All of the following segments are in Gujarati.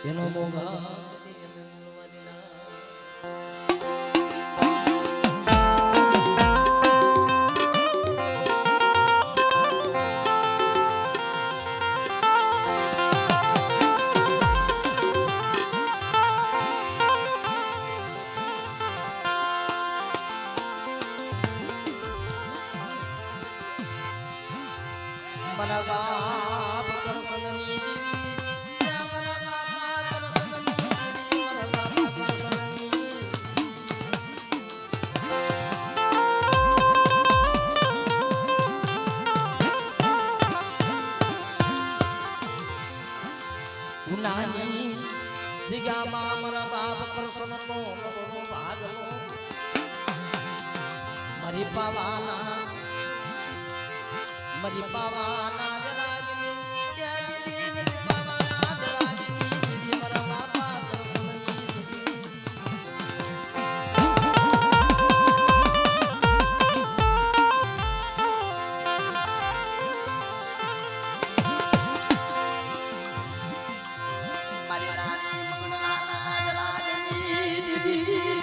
એનો મોગા મારા બાપ કરસનની ઉનાની જગ્યામાં મારા બાપ કરસનનો ભાગનો મારી પાવાના મરી પાવાના દરાજની કેદી મરી પાવાના દરાજની મારા બાપા મારી રાણી મંગલાના દરાજની દીદી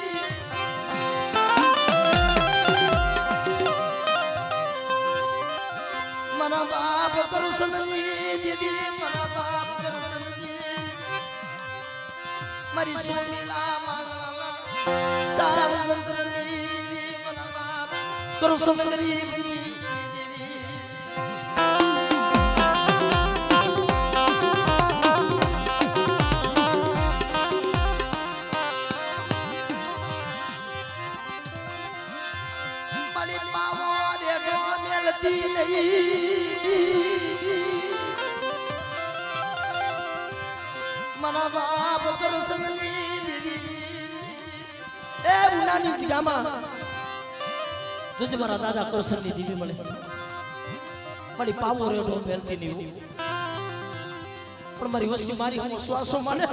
મારા બાપ કરસનની દીદી મારા બાપ કરસનની મારી સોમીલા મારા સારા સંતની દીદી મારા બાપ કરસનની દીદી મારી પાવો દેખે મેલતી નહીં મારા બાપ કરસનની દીદી એ ઉનાની જગ્યામાં જોજે મારા દાદા કરસનની દીદી મળે મારી પાવો રેડો મેલતી નહીં પણ મારી વસ્તી મારી હું શ્વાસો માને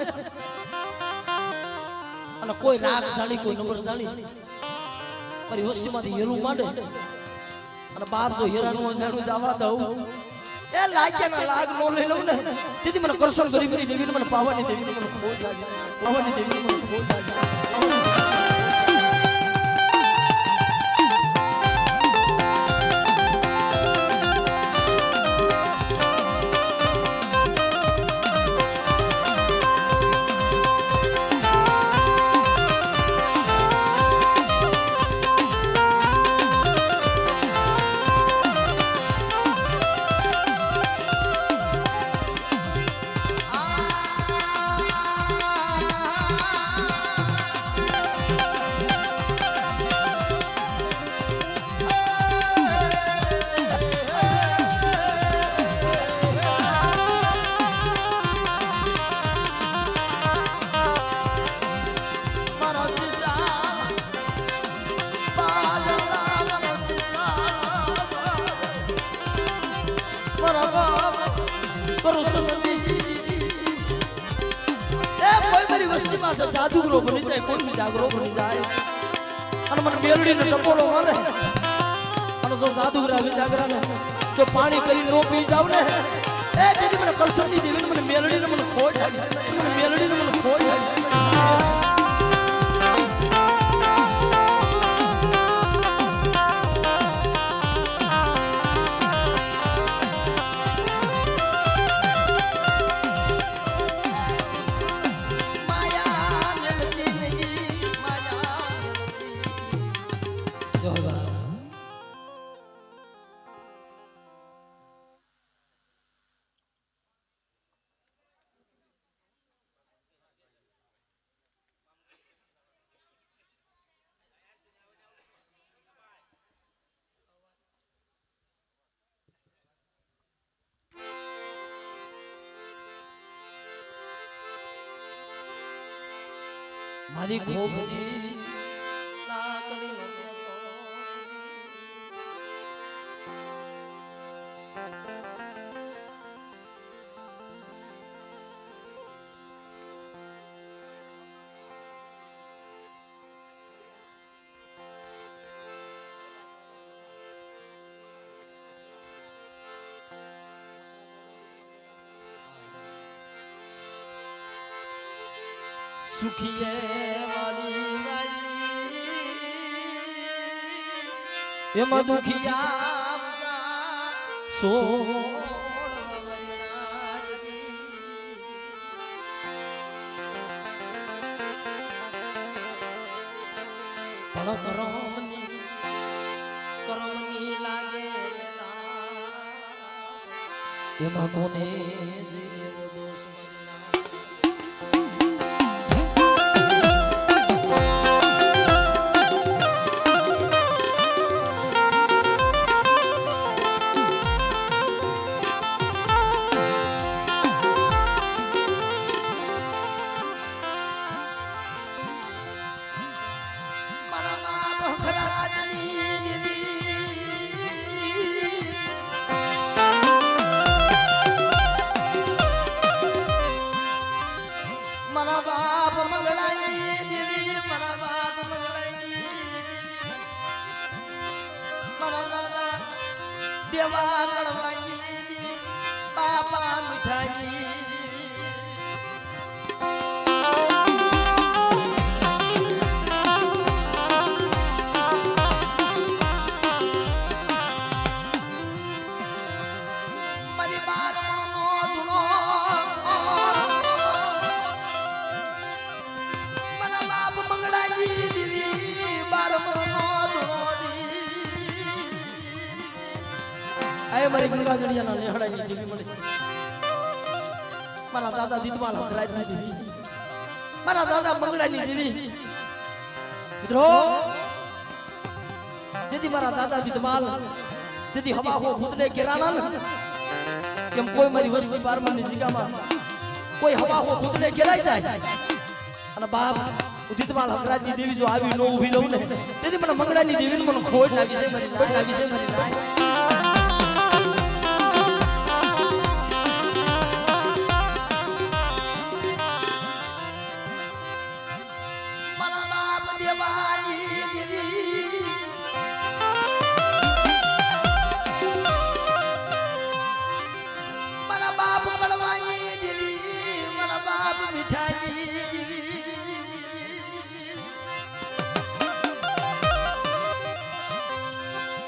અને કોઈ રાગ જાણી કોઈ નંબર જાણી મારી વસ્તીમાંથી હેરું માંડે અને બાપ જો હેરાનું જાણું જવા દઉં એ લાગ્યાના લાગ નો લઈ લઉં ને તેથી મને કરસન ગરીબની દેવીને મને પાવાની દેવીને મને ખોજ લાગે પાવાની દેવીને મને ખોજ લાગે જાદુગરો બની જાય કોઈ બી જાગરો બની જાય અને મને મેલડીનો ટપોરો મારે અને જો જાદુગરા બી જાગરાને જો પાણી કરી નો પી જાવ ને એ દીદી મને કરસનની દેવીને મને મેલડીને મને ખોટ મને મેલડીને મને ખોટ મારી ખોબરી લાકડી સુખીએ વાળી એમાં દુખિયા પણ કરમની લાગે એમાં કોને દેવા કડવાઈ બાપા મીઠાઈ મારી બારનો ધૂણો મારા બાપ મંગળાજી દેવી બારનો આય મારી ગંગા જડિયાના નેહડાની દેવી મળે મારા દાદા દીદમાલ હકરાજની દેવી મારા દાદા મંગળાની દેવી મિત્રો જેથી મારા દાદા દીદમાલ જેથી હવા હો ભૂતને કેરાના કેમ કોઈ મારી વસ્તી બારમાની જગ્યામાં કોઈ હવા હો ભૂતને કેરાઈ જાય અને બાપ દીદમાલ હકરાજની દેવી જો આવી નો ઊભી રહું ને તેથી મને મંગળાની દેવીને મને ખોટ લાગી છે મારી ખોટ લાગી છે મારી નાય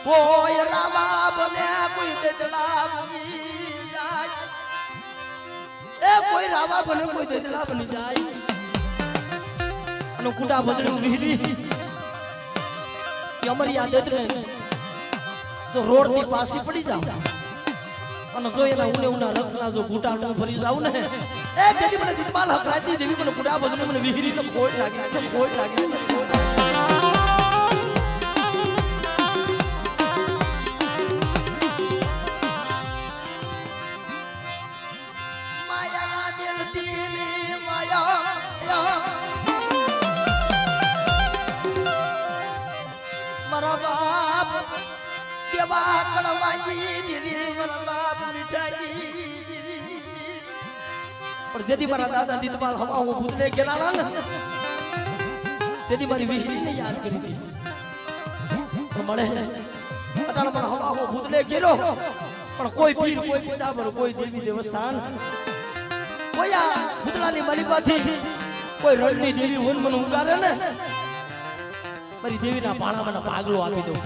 કોઈ રાવા બને કોઈ દેદલા બની જાય એ કોઈ રાવા બને કોઈ દેદલા બની જાય અને કુડા બદડું વિહરી કે અમારી આ દેદલે તો રોડ ની પાસી પડી જાવ અને જો એના ઉના રસના જો ઘૂંટાણું ભરી જાવ ને એ દેદી મને દીપાલ હકરાતી દેવી મને કુડા બદડું મને વિહરી ને ખોટ લાગી ખોટ લાગી મારા બાપ દેવા કડવાઈ દીદી મારા બાપ મીઠાઈ પણ જેથી મારા દાદા દીદમાલ હવા હું ભૂતને ગેલાના ને તેથી મારી વિહરીને યાદ કરી દી પણ મળે અટાણ પર હવા હું ભૂતને ગેલો પણ કોઈ પીર કોઈ પીડાબર કોઈ દેવી દેવસ્થાન કોઈ આ ભૂતલાની માલિકાથી કોઈ રણની દેવી હોય મને ઉગારે ને મારી દેવીના પાણામાં પાગલો આપી દઉં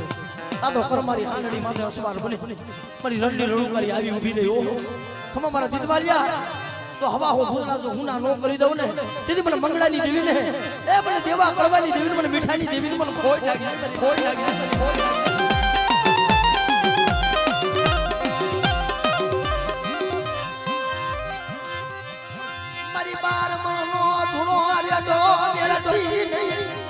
આ તો કર મારી આંગળી માથે અસવાર બની મારી રણની રણું કરી આવી ઊભી રહી ઓ ખમા મારા દીદમાલિયા તો હવા હો ભૂતલા જો હુના નો કરી દઉં ને તેથી મને મંગળાની દેવીને એ મને દેવા કડવાની દેવીને મને મીઠાની દેવીને મને ખોટ લાગી ખોટ લાગી મારી બાર મનો ધૂણો રેડો મેરા ડોઈ નહીં